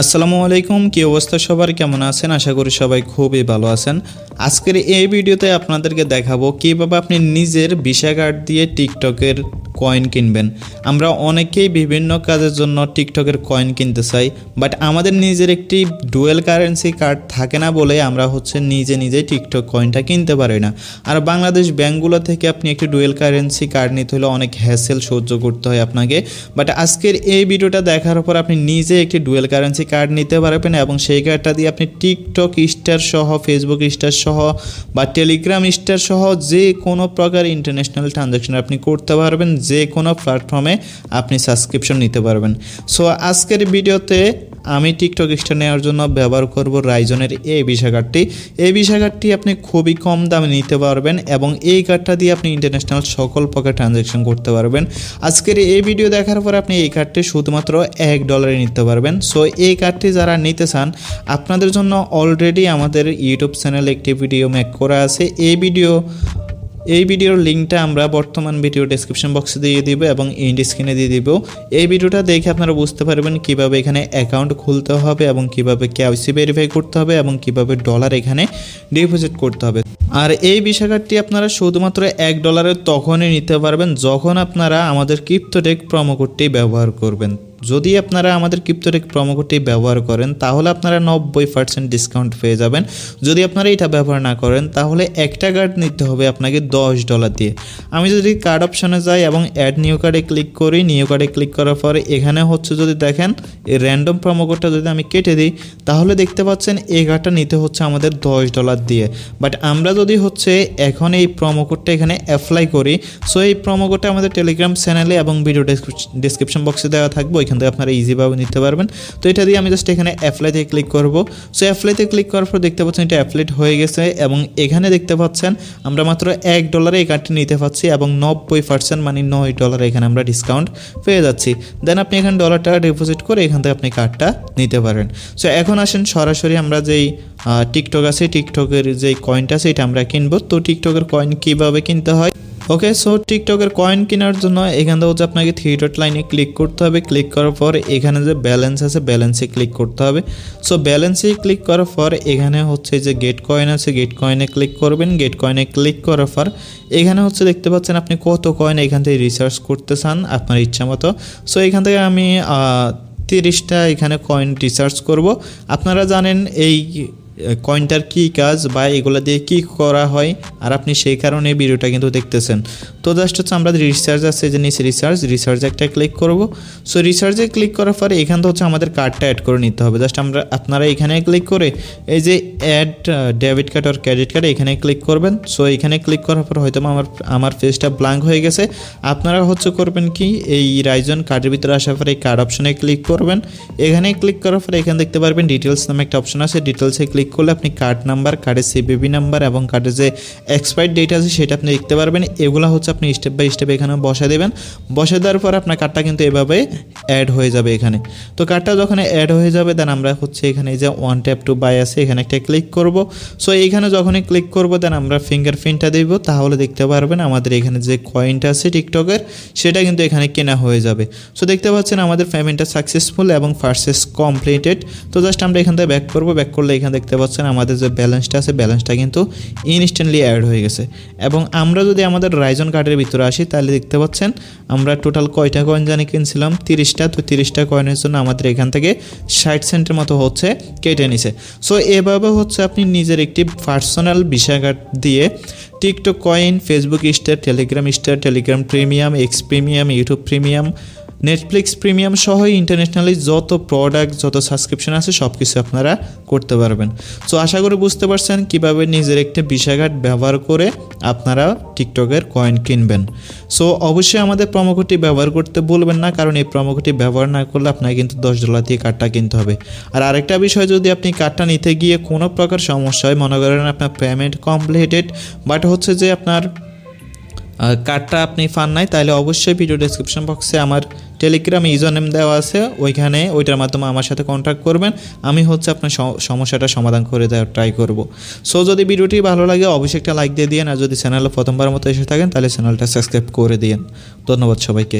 আসসালামু আলাইকুম, কি অবস্থা সবার, কেমন আছেন? আশা করি সবাই খুবই ভালো আছেন। আজকের এই ভিডিওতে আপনাদেরকে দেখাবো কিভাবে আপনি নিজের ভিসা কার্ড দিয়ে টিকটকের কয়েন কিনবেন। আমরা অনেকেই বিভিন্ন কাজের জন্য টিকটকের কয়েন কিনতে চাই, বাট আমাদের নিজের একটি ডুয়েল কারেন্সি কার্ড থাকে না বলে আমরা নিজে টিকটক কয়েনটা কিনতে পারি না। আর বাংলাদেশ ব্যাঙ্কগুলো থেকে আপনি একটি ডুয়েল কারেন্সি কার্ড নিতে হলে অনেক হ্যাসেল সহ্য করতে হয় আপনাকে। বাট আজকের এই ভিডিওটা দেখার পর আপনি নিজে একটি ডুয়েল কারেন্সি কার্ড নিতে পারবেন এবং সেই কার্ডটা দিয়ে আপনি টিকটক স্টার সহ, ফেসবুক স্টার সহ বা টেলিগ্রাম স্টার সহ যে কোনো প্রকার ইন্টারন্যাশনাল ট্রানজ্যাকশন আপনি করতে পারবেন, যে কোনো প্ল্যাটফর্মে আপনি সাবস্ক্রিপশন নিতে পারবেন। সো আজকের ভিডিওতে আমি টিকটক স্টার নেওয়ার জন্য ব্যবহার করব রাইজনের এই ভিসা কার্ডটি। এই ভিসা কার্ডটি আপনি খুবই কম দামে নিতে পারবেন এবং এই কার্ডটা দিয়ে আপনি ইন্টারন্যাশনাল সকল প্রকার ট্রানজ্যাকশন করতে পারবেন। আজকের এই ভিডিও দেখার পর আপনি এই কার্ডটি শুধুমাত্র $1 নিতে পারবেন। সো এই কার্ডটি যারা নিতে চান, আপনাদের জন্য অলরেডি আমাদের ইউটিউব চ্যানেলে একটি ভিডিও মেক করা আছে। এই ভিডিওর লিঙ্কটা আমরা বর্তমান ভিডিও ডেসক্রিপশন বক্সে দিয়ে দিব এবং এন্ড স্ক্রিনে দিয়ে দিব। এই ভিডিওটা দেখে আপনারা বুঝতে পারবেন কিভাবে এখানে অ্যাকাউন্ট খুলতে হবে এবং কিভাবে কেওয়াইসি ভেরিফাই করতে হবে এবং কিভাবে ডলার এখানে ডিপোজিট করতে হবে। আর এই ভিসা কার্ডটি আপনারা শুধুমাত্র $1 তখনই নিতে পারবেন যখন আপনারা আমাদের ক্রিপ্টোটেক প্রোমো কোডটি ব্যবহার করবেন। যদি আপনারা আমাদের ক্রিপ্টোটেক প্রোমো কোডটি ব্যবহার করেন তাহলে আপনারা 90% ডিসকাউন্ট পেয়ে যাবেন। যদি আপনারা এটা ব্যবহার না করেন তাহলে একটা কার্ড নিতে হবে আপনাকে $10 দিয়ে। আমি যদি কার্ড অপশনে যাই এবং অ্যাড নিউ কার্ডে ক্লিক করি, নিউ কার্ডে ক্লিক করার পরে এখানে যদি দেখেন এই র্যান্ডম প্রোমো কোডটা যদি আমি কেটে দিই তাহলে দেখতে পাচ্ছেন এই কার্ডটা নিতে হচ্ছে আমাদের $10 দিয়ে। বাট আমরা যদি এখন এই প্রোমো কোডটা এখানে অ্যাপ্লাই করি, সো এই প্রোমো কোডটা আমাদের টেলিগ্রাম চ্যানেলে এবং ভিডিও ডেসক্রিপশন বক্সে দেওয়া থাকবে, ওইখান থেকে আপনারা ইজিভাবে নিতে পারবেন। তো এটা দিয়ে আমি জাস্ট এখানে অ্যাপ্লাইতে ক্লিক করব। সো অ্যাপ্লাইতে ক্লিক করার পর দেখতে পাচ্ছেন এটা অ্যাপ্লাইড হয়ে গেছে এবং এখানে দেখতে পাচ্ছেন আমরা মাত্র $1 এই কার্ডটি নিতে পারছি এবং 90% মানে $9 এখানে আমরা ডিসকাউন্ট পেয়ে যাচ্ছি। দেন আপনি এখানে $1 ডিপোজিট করে এখান থেকে আপনি কার্ডটা নিতে পারেন। সো এখন আসেন সরাসরি আমরা যেই টিকটক আছে, টিকটকের যেই কয়েনটা আছে এটা আমরা কিনবো। তো টিকটকের কয়েন কীভাবে কিনতে হয়, ওকে। সো টিকটকের কয়েন কেনার জন্য এখান থেকে আপনাকে 3 ডট লাইনে ক্লিক করতে হবে। ক্লিক করার পর এখানে যে ব্যালেন্স আছে ব্যালেন্সে ক্লিক করতে হবে। সো ব্যালেন্সে ক্লিক করার পর এখানে যে গেট কয়েন আছে গেট কয়েনে ক্লিক করবেন। গেট কয়েনে ক্লিক করার পর এখানে দেখতে পাচ্ছেন আপনি কত কয়েন এখান থেকে রিসার্চ করতে চান আপনার ইচ্ছা মতো। সো এখান থেকে আমি 30টা এখানে কয়েন রিসার্চ করব। আপনারা জানেন এই কয়েনটার কী কাজ বা এগুলো দিয়ে কী করা হয়, আর আপনি সেই কারণে ভিডিওটা কিন্তু দেখতেছেন। তো জাস্ট আমরা রিসার্চ আছে যে নিচে রিসার্চ একটা ক্লিক করব। সো রিসার্চে ক্লিক করার পরে এখান থেকে আমাদের কার্ডটা অ্যাড করে নিতে হবে। জাস্ট আপনারা এখানে ক্লিক করে এই যে অ্যাড ডেবিট কার্ড আর ক্রেডিট কার্ড এখানে ক্লিক করবেন। সো এখানে ক্লিক করার পর হয়তো আমার ফেসটা ব্ল্যাঙ্ক হয়ে গেছে। আপনারা করবেন কি, এই রাইজন কার্ডের ভিতরে আসার পরে এই কার্ড অপশনে ক্লিক করবেন। এখানে ক্লিক করার পরে এখানে দেখতে পারবেন ডিটেলস নামে একটা অপশন আছে। ডিটেলসে ক্লিক করলে আপনি কার্ড নাম্বার, কার্ডের সিভিভি নাম্বার এবং কার্ডের যে এক্সপায়ার ডেট আছে সেটা আপনি দেখতে পারবেন। এগুলো আপনি স্টেপ বাই স্টেপ এখানে বসা দেবেন। বসে দেওয়ার পর আপনার কার্ডটা কিন্তু এভাবে অ্যাড হয়ে যাবে এখানে। তো কার্ডটা যখন অ্যাড হয়ে যাবে দেন আমরা এখানে যে ওয়ান ট্যাপ টু বাই আছে এখানে একটা ক্লিক করব। সো এইখানে যখনই ক্লিক করব দেন আমরা ফিঙ্গারপ্রিন্টটা দেব, তাহলে দেখতে পারবেন আমাদের এখানে যে কয়েনটা আছে টিকটকের সেটা কিন্তু এখানে কেনা হয়ে যাবে। সো দেখতে পাচ্ছেন আমাদের পেমেন্টটা সাকসেসফুল এবং পারচেজ কমপ্লিটেড। তো জাস্ট আমরা এখান থেকে ব্যাক করব। ব্যাক করলে এখানে দেখতে পাচ্ছেন আমাদের যে ব্যালেন্সটা আছে ব্যালেন্সটা কিন্তু ইনস্ট্যান্টলি অ্যাড হয়ে গেছে। এবং আমরা যদি আমাদের রাইজন কার্ডের ভিতরে আসি তাহলে দেখতে পাচ্ছেন আমরা টোটাল কয়টা কয়েন জানি কিনছিলাম, 30টা। তো 30টা কয়েনের জন্য আমাদের এখান থেকে 60 সেন্টের মতো কেটে নিছে। সো এভাবে আপনি নিজের একটি পার্সোনাল ভিসা কার্ড দিয়ে TikTok coin, Facebook star, Telegram premium, x premium, YouTube premium, Netflix premium সহ ইন্টারন্যাশনালি যত প্রোডাক্ট, যত সাবস্ক্রিপশন আছে সব কিছু আপনারা করতে পারবেন। সো আশা করি বুঝতে পারছেন কীভাবে নিজের একটা ভিসা কার্ড ব্যবহার করে আপনারা টিকটকের কয়েন কিনবেন। সো অবশ্যই আমাদের প্রোমো কোডটি ব্যবহার করতে ভুলবেন না, কারণ এই প্রোমো কোডটি ব্যবহার না করলে আপনাকে কিন্তু $10 দিয়ে কার্ডটা কিনতে হবে। আর আরেকটা বিষয়, যদি আপনি কার্ডটা নিতে গিয়ে কোনো প্রকার সমস্যা হয়, মনে করেন আপনার পেমেন্ট কমপ্লিটেড বাট যে আপনার কার্ডটা আপনি পান নাই, তাহলে অবশ্যই ভিডিও ডেসক্রিপশন বক্সে আমার টেলিগ্রাম ইউজার নেম দেওয়া আছে, ওইটার মাধ্যমে আমার সাথে কন্ট্যাক্ট করবেন। আমি আপনার সমস্যাটা সমাধান করে দেওয়ার ট্রাই করব। সো যদি ভিডিওটি ভালো লাগে অবশ্যই একটা লাইক দিয়ে দিন, আর যদি চ্যানেলে প্রথমবার মতো এসে থাকেন তাহলে চ্যানেলটা সাবস্ক্রাইব করে দিন। ধন্যবাদ সবাইকে।